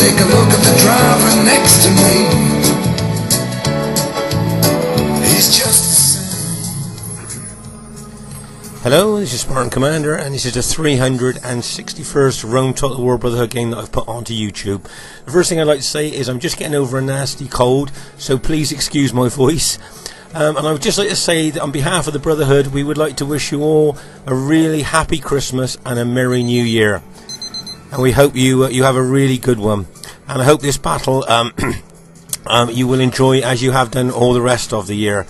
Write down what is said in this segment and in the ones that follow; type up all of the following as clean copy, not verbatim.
take a look at the driver next to me. He's just the same. Hello, this is Spartan Commander, and this is the 361st Rome Total War Brotherhood game that I've put onto YouTube. The first thing I'd like to say is I'm just getting over a nasty cold, so please excuse my voice. And I would just like to say that on behalf of the Brotherhood, we would like to wish you all a really happy Christmas and a Merry New Year. And we hope you have a really good one. And I hope this battle you will enjoy as you have done all the rest of the year.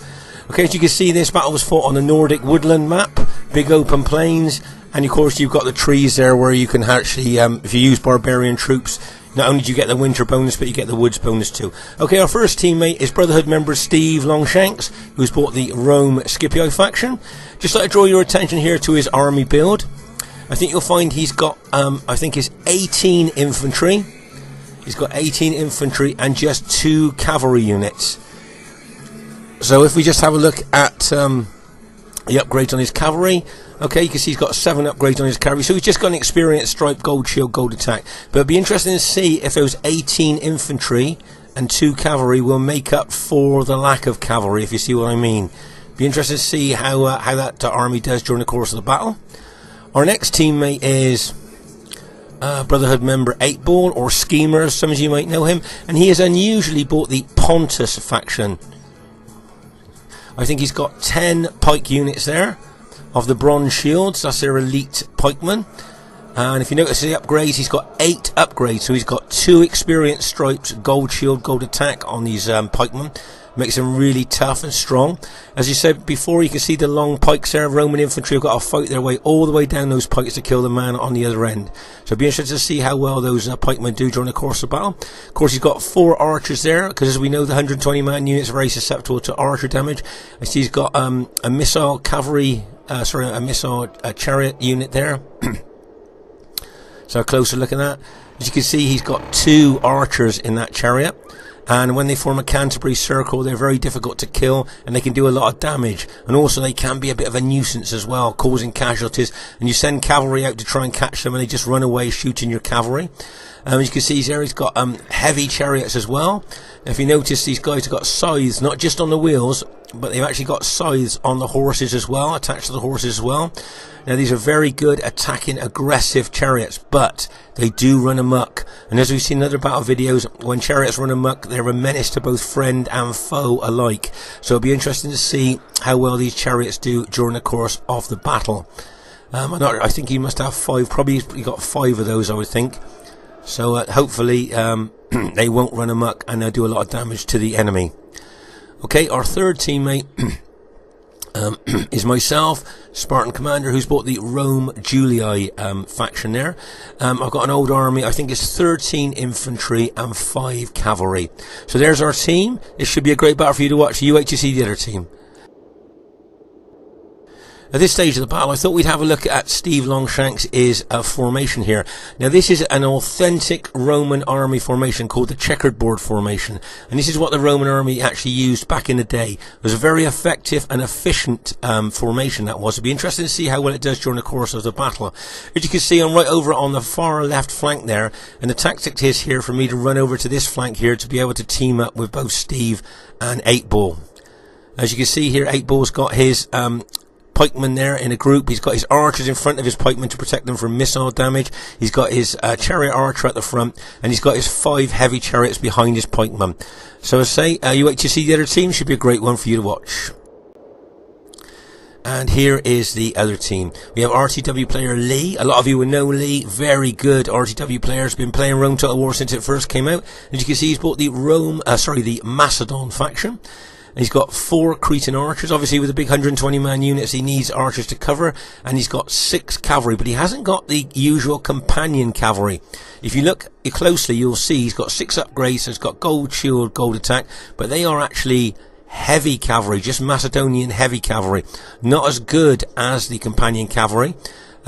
Okay, as you can see, this battle was fought on the Nordic woodland map, big open plains, and of course you've got the trees there where you can actually, if you use barbarian troops, not only do you get the winter bonus, but you get the woods bonus too. Okay, our first teammate is Brotherhood member Steve Longshanks, who's bought the Rome Scipio faction. Just like to draw your attention here to his army build. I think you'll find he's got, I think it's 18 infantry. He's got 18 infantry and just 2 cavalry units. So if we just have a look at the upgrades on his cavalry, okay, you can see he's got 7 upgrades on his cavalry. So he's just got an experienced stripe, gold shield, gold attack. But it'd be interesting to see if those 18 infantry and 2 cavalry will make up for the lack of cavalry, if you see what I mean. Be interested to see how that army does during the course of the battle. Our next teammate is Brotherhood member 8 Ball, or Schemer, as some of you might know him, and he has unusually bought the Pontus faction. I think he's got 10 pike units there of the bronze shields. That's their elite pikemen. And if you notice the upgrades, he's got 8 upgrades. So he's got 2 experienced stripes, gold shield, gold attack on these pikemen. Makes them really tough and strong. As you said before, you can see the long pikes there. Roman infantry have got to fight their way all the way down those pikes to kill the man on the other end. So it'll be interesting to see how well those pikemen do during the course of battle. Of course, he's got 4 archers there, because as we know, the 120 man units are very susceptible to archer damage. I see he's got a missile cavalry, a missile chariot unit there. So a closer look at that. As you can see, he's got 2 archers in that chariot. And when they form a Canterbury circle, they're very difficult to kill, and they can do a lot of damage. And also they can be a bit of a nuisance as well, causing casualties. And you send cavalry out to try and catch them, and they just run away shooting your cavalry. As you can see there, he's got heavy chariots as well. If you notice, these guys have got scythes, not just on the wheels, but they've actually got scythes on the horses as well, attached to the horses as well. Now, these are very good attacking, aggressive chariots, but they do run amok. And as we've seen in other battle videos, when chariots run amok, they're a menace to both friend and foe alike. So it'll be interesting to see how well these chariots do during the course of the battle. I think he must have 5, probably he got 5 of those, I would think. So hopefully they won't run amok and they'll do a lot of damage to the enemy. Okay, our third teammate is myself, Spartan Commander, who's bought the Rome Julii faction there. I've got an old army. I think it's 13 infantry and 5 cavalry. So there's our team. This should be a great battle for you to watch. You wait to see the other team. At this stage of the battle, I thought we'd have a look at Steve Longshanks' formation here. Now, this is an authentic Roman army formation called the checkered board formation. And this is what the Roman army actually used back in the day. It was a very effective and efficient formation, that was. It'd be interesting to see how well it does during the course of the battle. As you can see, I'm right over on the far left flank there. And the tactic is here for me to run over to this flank here to be able to team up with both Steve and 8 Ball. As you can see here, 8 Ball's got his pikemen there in a group. He's got his archers in front of his pikemen to protect them from missile damage. He's got his chariot archer at the front, and he's got his 5 heavy chariots behind his pikemen. So I say, you wait to see the other team. Should be a great one for you to watch. And here is the other team. We have RTW player Lee. A lot of you will know Lee. Very good RTW player. Has been playing Rome Total War since it first came out. As you can see, he's bought the the Macedon faction. And he's got 4 Cretan archers. Obviously, with the big 120 man units, he needs archers to cover. And he's got 6 cavalry, but he hasn't got the usual companion cavalry. If you look closely, you'll see he's got 6 upgrades. So he's got gold shield, gold attack, but they are actually heavy cavalry, just Macedonian heavy cavalry. Not as good as the companion cavalry.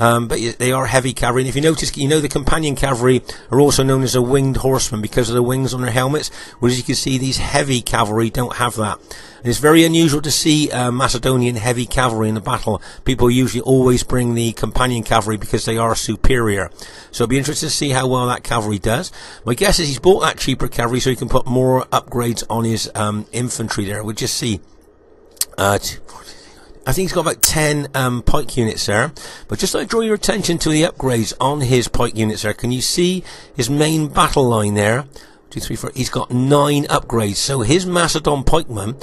but they are heavy cavalry. And if you notice, you know the companion cavalry are also known as a winged horseman because of the wings on their helmets. Whereas you can see these heavy cavalry don't have that. And it's very unusual to see Macedonian heavy cavalry in the battle. People usually always bring the companion cavalry because they are superior. So it'll be interesting to see how well that cavalry does. My guess is he's bought that cheaper cavalry so he can put more upgrades on his infantry there. We'll just see. I think he's got about 10 pike units there. But just to draw your attention to the upgrades on his pike units there. Can you see his main battle line there? 2, 3, 4. He's got 9 upgrades. So his Macedon pikemen,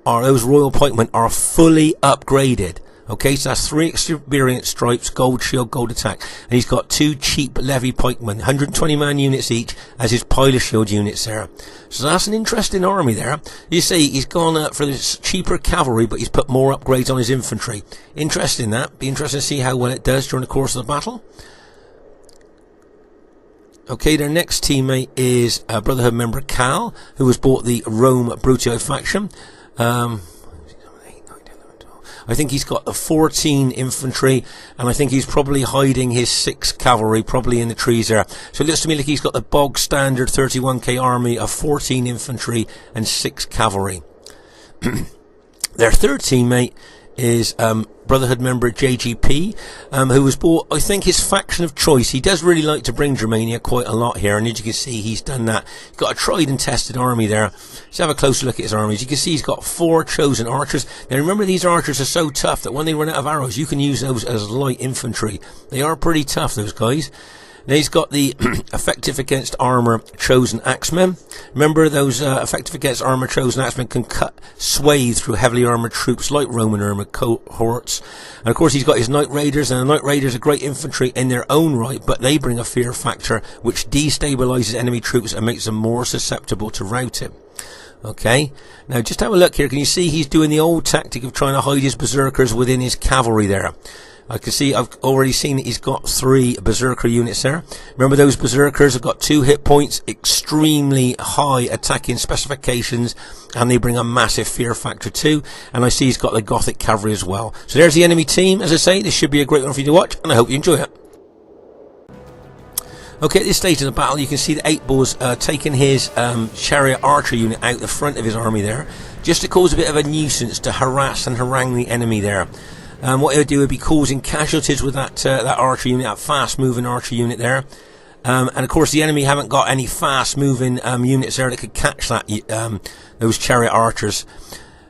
those royal pikemen, are fully upgraded. Okay, so that's 3 experience stripes, gold shield, gold attack. And he's got 2 cheap levy pikemen, 120 man units each, as his pilot shield units there. So that's an interesting army there. You see, he's gone for this cheaper cavalry, but he's put more upgrades on his infantry. Interesting that. Be interesting to see how well it does during the course of the battle. Okay, their next teammate is Brotherhood member Cal, who has bought the Rome Brutio faction. I think he's got 14 infantry, and I think he's probably hiding his 6 cavalry, probably in the trees there. So it looks to me like he's got the bog standard 31k army of 14 infantry and 6 cavalry. Their third teammate is Brotherhood member JGP, who was bought, I think, his faction of choice. He does really like to bring Germania quite a lot here, and as you can see, he's done that. He's got a tried and tested army there. Let's have a closer look at his armies. You can see he's got 4 chosen archers. Now remember, these archers are so tough that when they run out of arrows, you can use those as light infantry. They are pretty tough, those guys. Now he's got the effective against armor chosen axemen. Remember, those effective against armor chosen axemen can cut swathe through heavily armored troops like Roman armored cohorts. And of course he's got his knight raiders, and the knight raiders are great infantry in their own right, but they bring a fear factor which destabilizes enemy troops and makes them more susceptible to routing. Okay, now just have a look here. Can you see he's doing the old tactic of trying to hide his berserkers within his cavalry there? I can see, I've already seen that he's got 3 berserker units there. Remember, those berserkers have got 2 hit points, extremely high attacking specifications, and they bring a massive fear factor too. And I see he's got the Gothic cavalry as well. So there's the enemy team. As I say, this should be a great one for you to watch, and I hope you enjoy it. Okay, at this stage of the battle, you can see that 8 Ball's taking his chariot archer unit out the front of his army there, just to cause a bit of a nuisance to harass and harangue the enemy there. What it would do would be causing casualties with that archer unit, that fast-moving archer unit there. And of course, the enemy haven't got any fast-moving units there that could catch that those chariot archers.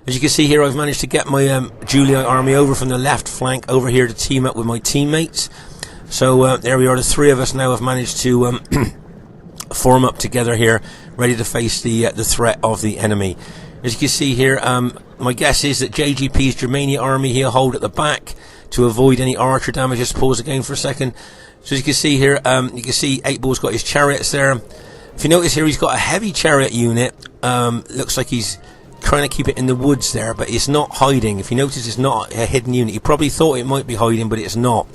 As you can see here, I've managed to get my Julii army over from the left flank over here to team up with my teammates. So there we are. The 3 of us now have managed to form up together here, ready to face the threat of the enemy. As you can see here, my guess is that JGP's Germania army he'll hold at the back to avoid any archer damage. Just pause again for a second. So as you can see here, you can see 8 Ball's got his chariots there. If you notice here, he's got a heavy chariot unit. Looks like he's trying to keep it in the woods there, but it's not hiding. If you notice, it's not a hidden unit. He probably thought it might be hiding, but it's not.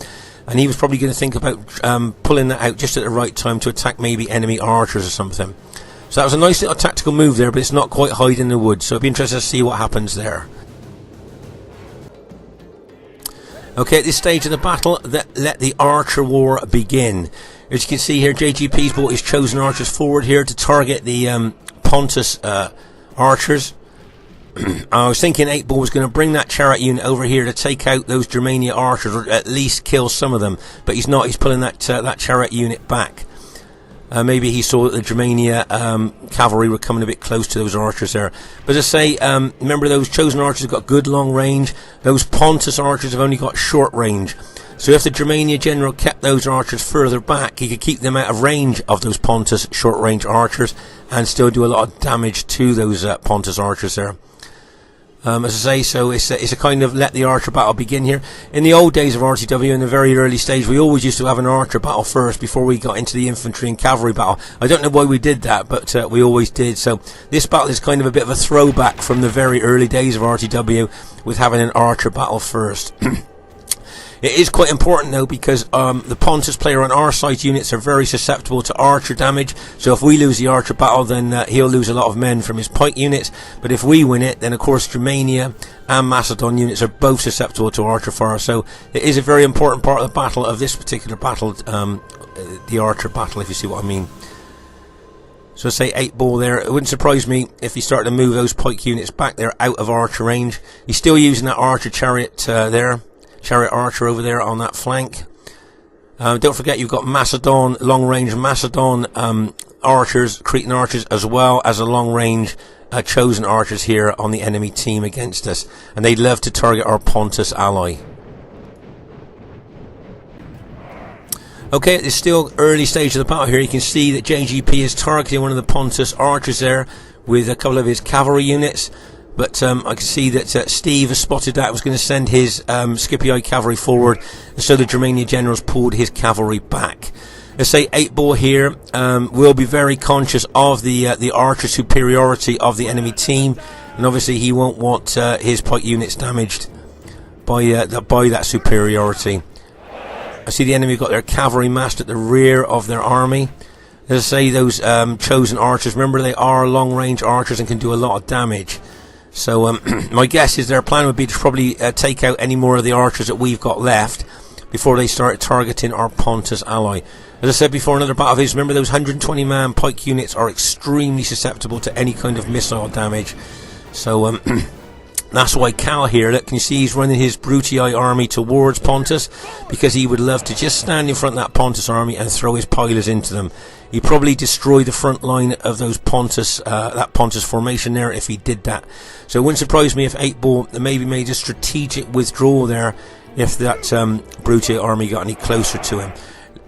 And he was probably going to think about pulling that out just at the right time to attack maybe enemy archers or something. So that was a nice little tactical move there, but it's not quite hiding in the woods. So it'll be interesting to see what happens there. Okay, at this stage of the battle, let the archer war begin. As you can see here, JGP's brought his chosen archers forward here to target the Pontus archers. I was thinking 8 Ball was going to bring that chariot unit over here to take out those Germania archers, or at least kill some of them. But he's not. He's pulling that chariot unit back. Maybe he saw that the Germania cavalry were coming a bit close to those archers there. But as I say, remember, those chosen archers have got good long range. Those Pontus archers have only got short range. So if the Germania general kept those archers further back, he could keep them out of range of those Pontus short range archers and still do a lot of damage to those Pontus archers there. As I say, so it's a kind of let the archer battle begin here. In the old days of RTW, in the very early stage, we always used to have an archer battle first before we got into the infantry and cavalry battle. I don't know why we did that, but we always did. So this battle is kind of a bit of a throwback from the very early days of RTW, with having an archer battle first. It is quite important though, because the Pontus player on our side units are very susceptible to archer damage. So if we lose the archer battle, then he'll lose a lot of men from his pike units. But if we win it, then of course Germania and Macedon units are both susceptible to archer fire. So it is a very important part of the battle, of this particular battle, the archer battle, if you see what I mean. So say 8 ball there. It wouldn't surprise me if he started to move those pike units back there out of archer range. He's still using that archer chariot there. Chariot archer over there on that flank. Don't forget you've got Macedon, long range Macedon archers, Cretan archers, as well as a long range chosen archers here on the enemy team against us. And they'd love to target our Pontus ally. Okay, at this still early stage of the battle here, you can see that JGP is targeting one of the Pontus archers there with a couple of his cavalry units. But I can see that Steve has spotted that, was going to send his Scipii cavalry forward, and so the Germania generals pulled his cavalry back. Let's say 8 ball here will be very conscious of the archer superiority of the enemy team, and obviously he won't want his pike units damaged by that superiority. I see the enemy have got their cavalry massed at the rear of their army. As I say, those chosen archers, remember they are long range archers and can do a lot of damage. So my guess is their plan would be to probably take out any more of the archers that we've got left before they start targeting our Pontus ally. As I said before, another battle phase, remember those 120 man pike units are extremely susceptible to any kind of missile damage. So that's why Cal here, look, can you see he's running his Brutii army towards Pontus, because he would love to just stand in front of that Pontus army and throw his pilers into them. He'd probably destroy the front line of those Pontus, that Pontus formation there if he did that. So it wouldn't surprise me if 8 ball maybe made a strategic withdrawal there if that Brutii army got any closer to him.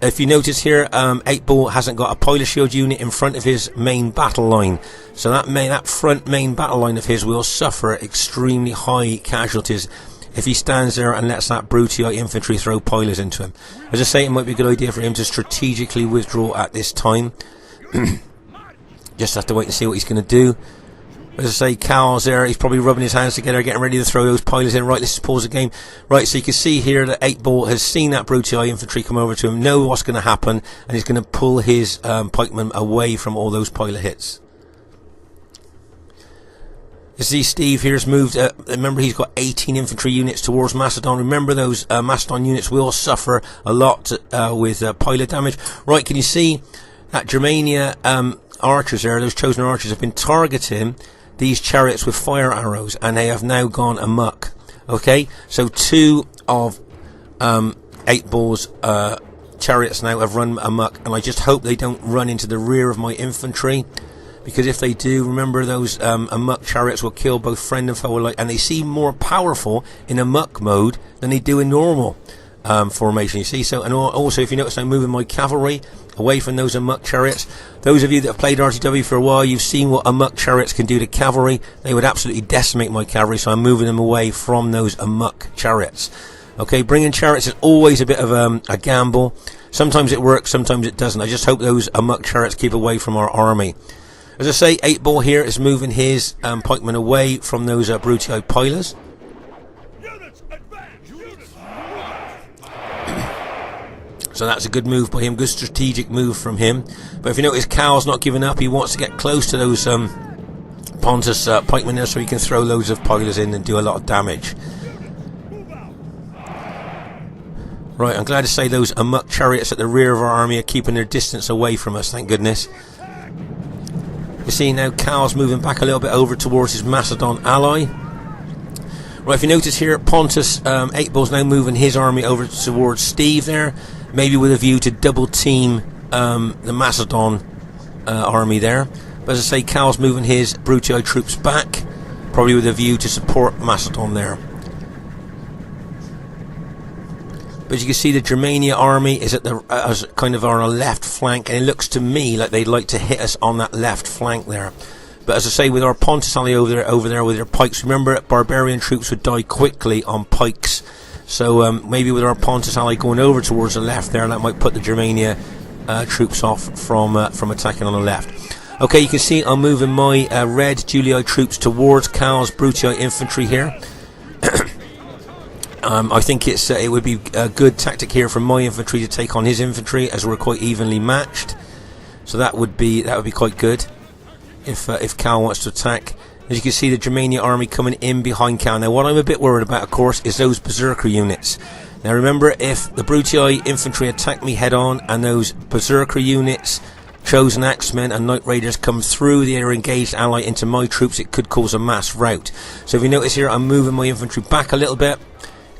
If you notice here, 8 ball hasn't got a pilot shield unit in front of his main battle line. So that front main battle line of his will suffer extremely high casualties if he stands there and lets that Brutii infantry throw pilers into him. As I say, it might be a good idea for him to strategically withdraw at this time. Just have to wait and see what he's going to do. As I say, Cal's there, he's probably rubbing his hands together, getting ready to throw those pilers in. Right, let's pause the game. Right, so you can see here that 8 ball has seen that Brutii infantry come over to him, know what's going to happen, and he's going to pull his pikemen away from all those pilot hits. You see Steve here's moved, remember he's got 18 infantry units towards Macedon. Remember those Macedon units will suffer a lot with pilot damage. Right, can you see that Germania archers there, those chosen archers, have been targeting these chariots with fire arrows, and they have now gone amok. Okay, so 2 of 8 ball's chariots now have run amok, and I just hope they don't run into the rear of my infantry, because if they do, remember those amok chariots will kill both friend and foe alike, and they seem more powerful in amok mode than they do in normal formation, you see. So, and also if you notice, I'm moving my cavalry away from those amok chariots. Those of you that have played RTW for a while, you've seen what amok chariots can do to cavalry. They would absolutely decimate my cavalry, so I'm moving them away from those amok chariots. Okay, bringing chariots is always a bit of a gamble. Sometimes it works, sometimes it doesn't. I just hope those amok chariots keep away from our army. As I say, 8 ball here is moving his pikemen away from those Brutii pilers. So that's a good move by him, good strategic move from him. But if you notice, Cal's not giving up. He wants to get close to those Pontus pikemen there so he can throw loads of pilers in and do a lot of damage. Right, I'm glad to say those amok chariots at the rear of our army are keeping their distance away from us, thank goodness. You see now Cal's moving back a little bit over towards his Macedon ally. Right, if you notice here, Pontus, 8 ball's now moving his army over towards Steve there, maybe with a view to double team the Macedon army there. But as I say, Cal's moving his Brutii troops back, probably with a view to support Macedon there. But you can see the Germania army is at the kind of on our left flank, and it looks to me like they'd like to hit us on that left flank there. But as I say, with our Pontus ally over there with their pikes, remember barbarian troops would die quickly on pikes. So maybe with our Pontus ally going over towards the left there, that might put the Germania troops off from attacking on the left. Okay, you can see I'm moving my red Julii troops towards Cal's Brutii infantry here. I think it would be a good tactic here for my infantry to take on his infantry, as we're quite evenly matched. So that would be quite good if Cal wants to attack. As you can see, the Germania army coming in behind Cal. Now, what I'm a bit worried about, of course, is those berserker units. Now, remember, if the Brutii infantry attack me head on, and those berserker units, chosen axemen and night raiders, come through their engaged ally into my troops, it could cause a mass rout. So if you notice here, I'm moving my infantry back a little bit,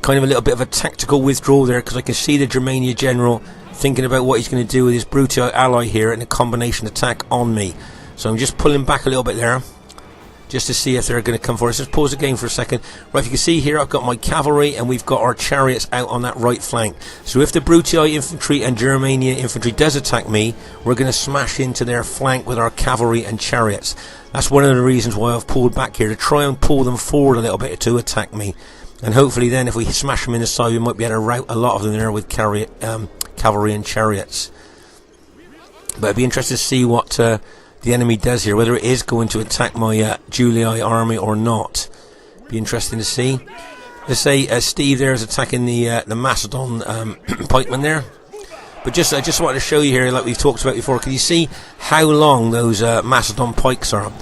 kind of a little bit of a tactical withdrawal there, because I can see the Germania general thinking about what he's going to do with his Brutii ally here in a combination attack on me. So I'm just pulling back a little bit there, just to see if they're going to come for us. Let's pause the game for a second. Right, if you can see here, I've got my cavalry and we've got our chariots out on that right flank. So if the Brutii infantry and Germania infantry does attack me, we're going to smash into their flank with our cavalry and chariots. That's one of the reasons why I've pulled back here, to try and pull them forward a little bit to attack me. And hopefully then, if we smash them in the side, we might be able to rout a lot of them there with cavalry and chariots. But it'd be interesting to see what the enemy does here, whether it is going to attack my Julii army or not. Be interesting to see. Let's say Steve there is attacking the Macedon pikemen there. But I just wanted to show you here, like we've talked about before, can you see how long those Macedon pikes are?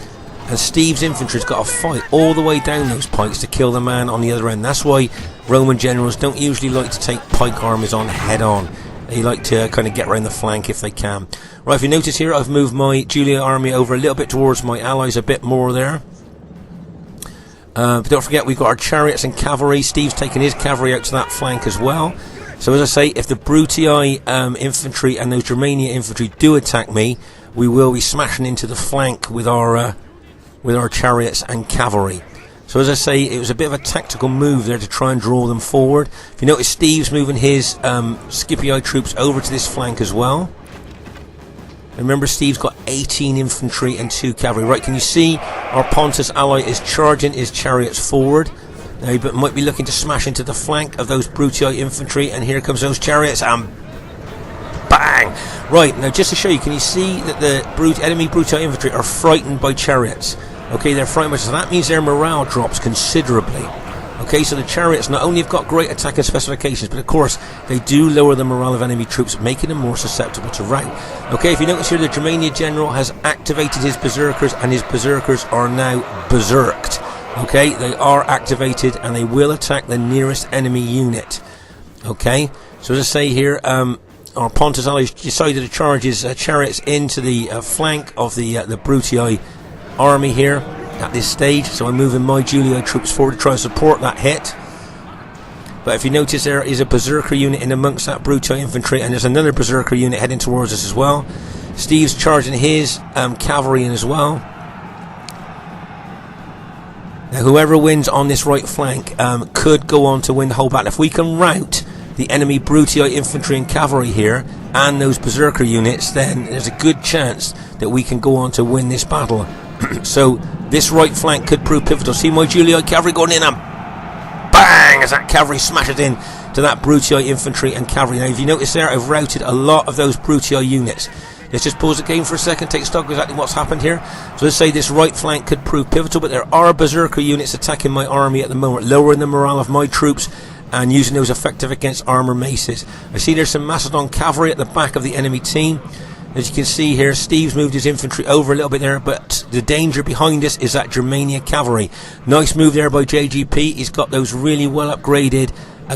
And Steve's infantry's got to fight all the way down those pikes to kill the man on the other end. That's why Roman generals don't usually like to take pike armies on head on. They like to kind of get around the flank if they can. Right, if you notice here, I've moved my Julii army over a little bit towards my allies, a bit more there. But don't forget, we've got our chariots and cavalry. Steve's taking his cavalry out to that flank as well. So as I say, if the Brutii infantry and those Germania infantry do attack me, we will be smashing into the flank with our chariots and cavalry. So as I say, it was a bit of a tactical move there to try and draw them forward. If you notice, Steve's moving his Scipii troops over to this flank as well. Remember, Steve's got 18 infantry and 2 cavalry. Right, can you see our Pontus ally is charging his chariots forward? Now he might be looking to smash into the flank of those Brutii infantry, and here comes those chariots, and bang! Right, now just to show you, can you see that the enemy Brutii infantry are frightened by chariots? Okay, they're frightened by, so that means their morale drops considerably. Okay, so the chariots not only have got great attacking specifications, but of course they do lower the morale of enemy troops, making them more susceptible to rout. Okay, if you notice here, the Germania general has activated his berserkers, and his berserkers are now berserked. Okay, they are activated and they will attack the nearest enemy unit. Okay, so as I say here, our Pontus allies decided to charge his chariots into the flank of the Brutii army here at this stage. So I'm moving my Julii troops forward to try and support that hit. But if you notice, there is a berserker unit in amongst that Brutii infantry, and there's another berserker unit heading towards us as well. Steve's charging his cavalry in as well. Now whoever wins on this right flank could go on to win the whole battle. If we can rout the enemy Brutii infantry and cavalry here and those berserker units, then there's a good chance that we can go on to win this battle. So this right flank could prove pivotal. See my Julii cavalry going in, and bang, as that cavalry smashes in to that Brutii infantry and cavalry. Now if you notice there, I've routed a lot of those Brutii units. Let's just pause the game for a second, take stock of exactly what's happened here. So let's say this right flank could prove pivotal, but there are berserker units attacking my army at the moment, lowering the morale of my troops and using those effective against armor maces. I see there's some Macedon cavalry at the back of the enemy team. As you can see here, Steve's moved his infantry over a little bit there, but the danger behind us is that Germania cavalry. Nice move there by JGP. He's got those really well upgraded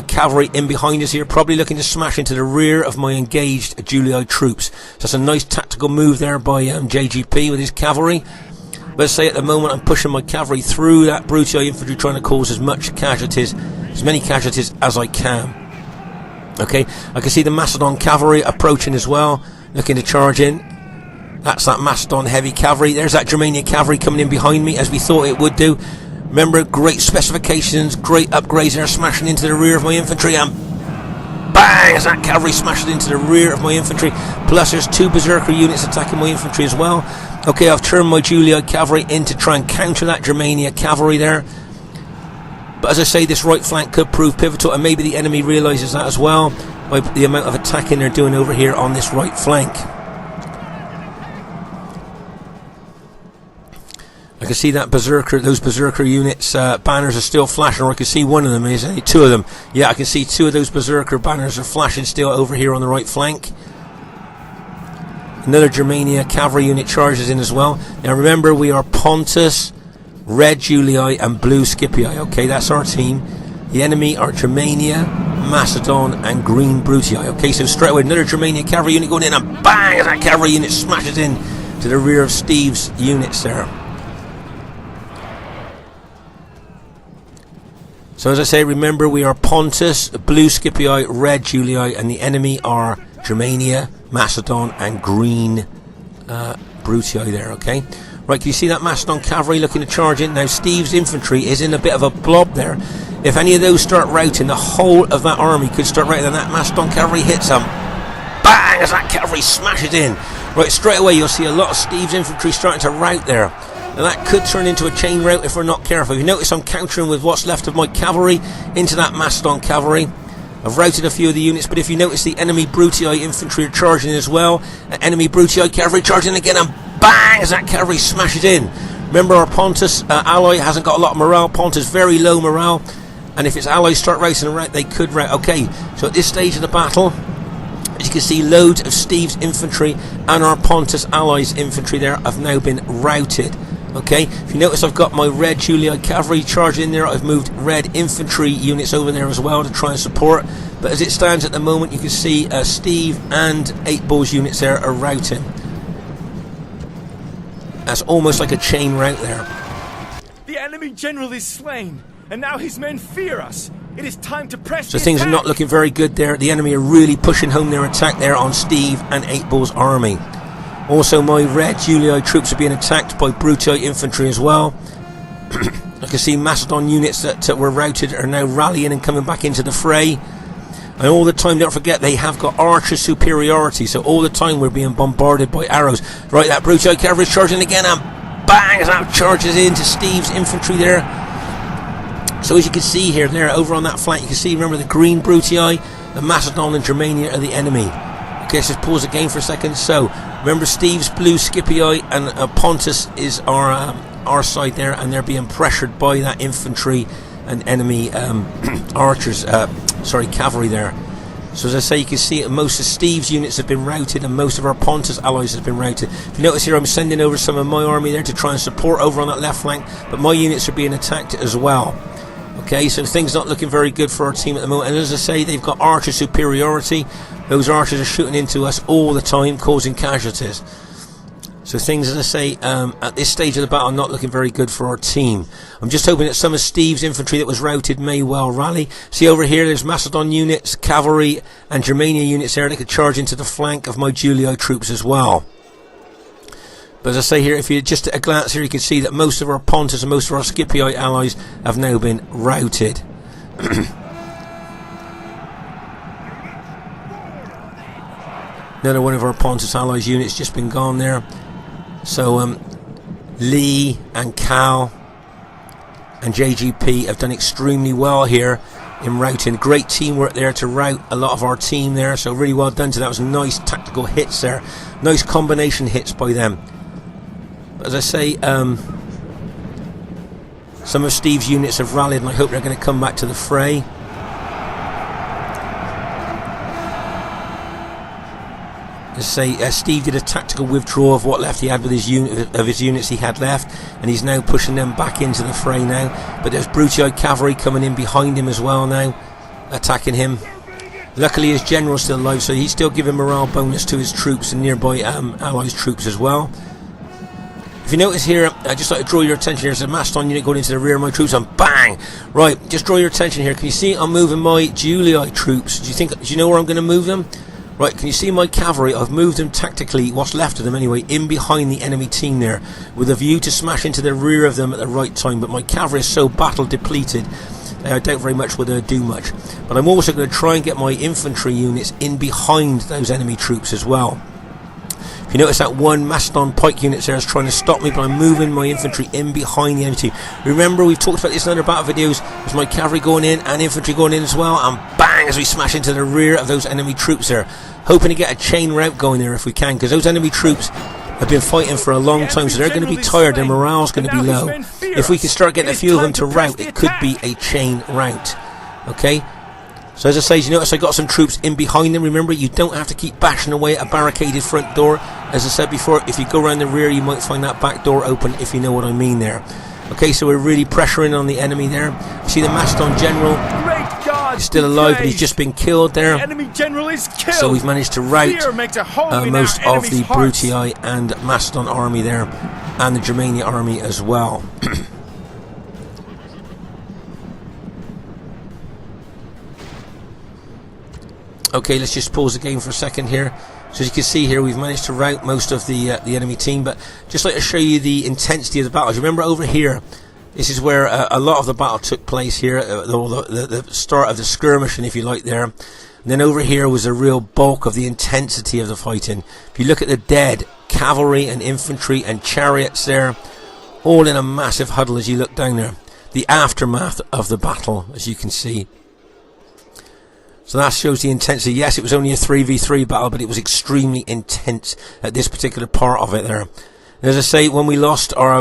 cavalry in behind us here, probably looking to smash into the rear of my engaged Julii troops. So that's a nice tactical move there by JGP with his cavalry. Let's say at the moment I'm pushing my cavalry through that Brutii infantry, trying to cause as many casualties as I can. Okay, I can see the Macedon cavalry approaching as well, looking to charge in. That's that Macedon heavy cavalry. There's that Germania cavalry coming in behind me, as we thought it would do. Remember, great specifications, great upgrades there, smashing into the rear of my infantry, and bang, as that cavalry smashes into the rear of my infantry. Plus there's 2 berserker units attacking my infantry as well. Okay, I've turned my Julii cavalry in to try and counter that Germania cavalry there. But as I say, this right flank could prove pivotal, and maybe the enemy realises that as well by the amount of attacking they're doing over here on this right flank. I can see that berserker, those berserker units banners are still flashing, or I can see one of them, is it? Two of them. Yeah, I can see two of those berserker banners are flashing still over here on the right flank. Another Germania cavalry unit charges in as well. Now remember, we are Pontus, Red Julii and Blue Scipii. Okay, that's our team. The enemy are Germania, Macedon and Green Brutii. Okay, so straight away another Germania cavalry unit going in, and bang, that cavalry unit smashes in to the rear of Steve's units there. So as I say, remember, we are Pontus, Blue Scipii, Red Julii, and the enemy are Germania, Macedon and Green Brutii there, okay? Right, can you see that Macedon cavalry looking to charge in? Now Steve's infantry is in a bit of a blob there. If any of those start routing, the whole of that army could start routing, and that Macedon cavalry hits them. Bang, as that cavalry smashes in. Right, straight away you'll see a lot of Steve's infantry starting to rout there. Now that could turn into a chain rout if we're not careful. You notice I'm countering with what's left of my cavalry into that Macedon cavalry. I've routed a few of the units, but if you notice, the enemy Brutii infantry are charging in as well. Enemy Brutii cavalry charging again, and bang, as that cavalry smashes in. Remember, our Pontus ally hasn't got a lot of morale. Pontus very low morale, and if its allies start racing around, they could rout. Okay, so at this stage of the battle, as you can see, loads of Steve's infantry and our Pontus allies infantry there have now been routed. Okay, if you notice, I've got my Red Julii cavalry charging in there. I've moved red infantry units over there as well to try and support. But as it stands at the moment, you can see Steve and 8 Bulls units there are routing. That's almost like a chain rout there. The enemy general is slain, and now his men fear us. It is time to press. So things are not looking very good there. The enemy are really pushing home their attack there on Steve and 8 Bulls army. Also, my Red Julii troops are being attacked by Brutii infantry as well. I can see Macedon units that were routed are now rallying and coming back into the fray. And all the time, don't forget, they have got archer superiority. So all the time we're being bombarded by arrows. Right, that Brutii cavalry is charging again, and bang, as that charges into Steve's infantry there. So as you can see here, there over on that flank, you can see, remember, the Green Brutii, the Macedon and Germania are the enemy. Okay, let's just pause the game for a second. So remember, Steve's Blue Scipii and Pontus is our side there, and they're being pressured by that infantry and enemy archers, cavalry there. So as I say, you can see most of Steve's units have been routed, and most of our Pontus allies have been routed. If you notice here, I'm sending over some of my army there to try and support over on that left flank, but my units are being attacked as well. Okay, so things not looking very good for our team at the moment. And as I say, they've got archer superiority. Those archers are shooting into us all the time, causing casualties. So things, as I say, at this stage of the battle, are not looking very good for our team. I'm just hoping that some of Steve's infantry that was routed may well rally. See over here, there's Macedon units, cavalry and Germania units there that could charge into the flank of my Julii troops as well. But as I say here, if you just at a glance here, you can see that most of our Pontus and most of our Scipii allies have now been routed. Another one of our Pontus allies units just been gone there. So Lee and Cal and JGP have done extremely well here in routing. Great teamwork there to rout a lot of our team there. So really well done to that. It was nice tactical hits there. Nice combination hits by them. As I say, some of Steve's units have rallied, and I hope they're going to come back to the fray. As I say, Steve did a tactical withdrawal of what left he had with his units he had left, and he's now pushing them back into the fray now. But there's Brutii cavalry coming in behind him as well now, attacking him. Luckily his general's still alive, so he's still giving morale bonus to his troops and nearby allies troops as well. If you notice here, I'd just like to draw your attention here. There's a Macedon unit going into the rear of my troops, and bang! Right, just draw your attention here. Can you see I'm moving my Julii troops? Do you know where I'm going to move them? Right, can you see my cavalry? I've moved them tactically, what's left of them anyway, in behind the enemy team there, with a view to smash into the rear of them at the right time. But my cavalry is so battle depleted, I doubt very much whether they'll do much. But I'm also going to try and get my infantry units in behind those enemy troops as well. If you notice that one Macedon pike unit there is trying to stop me, but I'm moving my infantry in behind the enemy team. Remember, we've talked about this in other battle videos. There's my cavalry going in and infantry going in as well, and bang, as we smash into the rear of those enemy troops there. Hoping to get a chain rout going there if we can, because those enemy troops have been fighting for a long time, so they're going to be tired, their morale's going to be low. If we can start getting a few of them to rout, it could be a chain rout. Okay? So as I say, you notice I got some troops in behind them. Remember, you don't have to keep bashing away at a barricaded front door. As I said before, if you go around the rear, you might find that back door open, if you know what I mean there. Okay, so we're really pressuring on the enemy there. You see the Macedon general is still alive, but he's just been killed there. The enemy general is killed. So we've managed to rout most of the hearts. Brutii and Macedon army there, and the Germania army as well. Okay, let's just pause the game for a second here. So as you can see here, we've managed to rout most of the enemy team, but just like to show you the intensity of the battle. You remember over here, this is where a lot of the battle took place here, the start of the skirmishing, if you like, there. And then over here was a real bulk of the intensity of the fighting. If you look at the dead, cavalry and infantry and chariots there, all in a massive huddle as you look down there. The aftermath of the battle, as you can see. So that shows the intensity. Yes, it was only a 3v3 battle, but it was extremely intense at this particular part of it there. And as I say, when we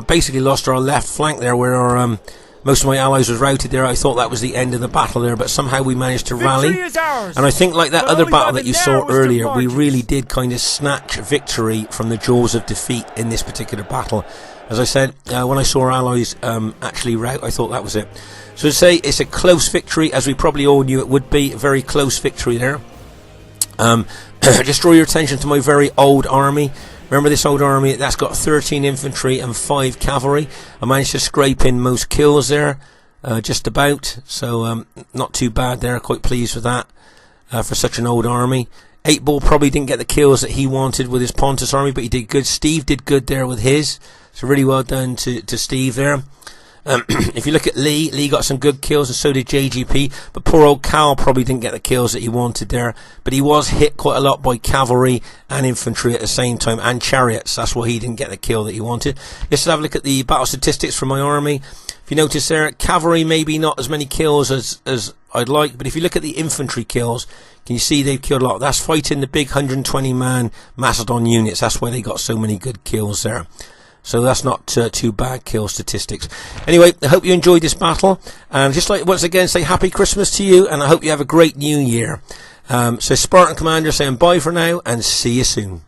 basically lost our left flank there, where our most of my allies was routed there, I thought that was the end of the battle there, but somehow we managed to rally. And I think, like that other battle that you saw earlier, we really did kind of snatch victory from the jaws of defeat in this particular battle. As I said, when I saw our allies actually rout, I thought that was it. So to say, it's a close victory, as we probably all knew it would be. A very close victory there. Just draw your attention to my very old army. Remember this old army? That's got 13 infantry and 5 cavalry. I managed to scrape in most kills there, just about. So not too bad there. Quite pleased with that for such an old army. 8-Ball probably didn't get the kills that he wanted with his Pontus army, but he did good. Steve did good there with his. So really well done to Steve there. If you look at Lee got some good kills, and so did JGP, but poor old Cal probably didn't get the kills that he wanted there, but he was hit quite a lot by cavalry and infantry at the same time, and chariots. That's why he didn't get the kill that he wanted. Let's have a look at the battle statistics from my army. If you notice there, cavalry maybe not as many kills as I'd like, but if you look at the infantry kills, can you see they've killed a lot? That's fighting the big 120-man Macedon units. That's why they got so many good kills there. So that's not too bad kill statistics. Anyway, I hope you enjoyed this battle. And just like once again say Happy Christmas to you, and I hope you have a great New Year. So Spartan Commander saying bye for now, and see you soon.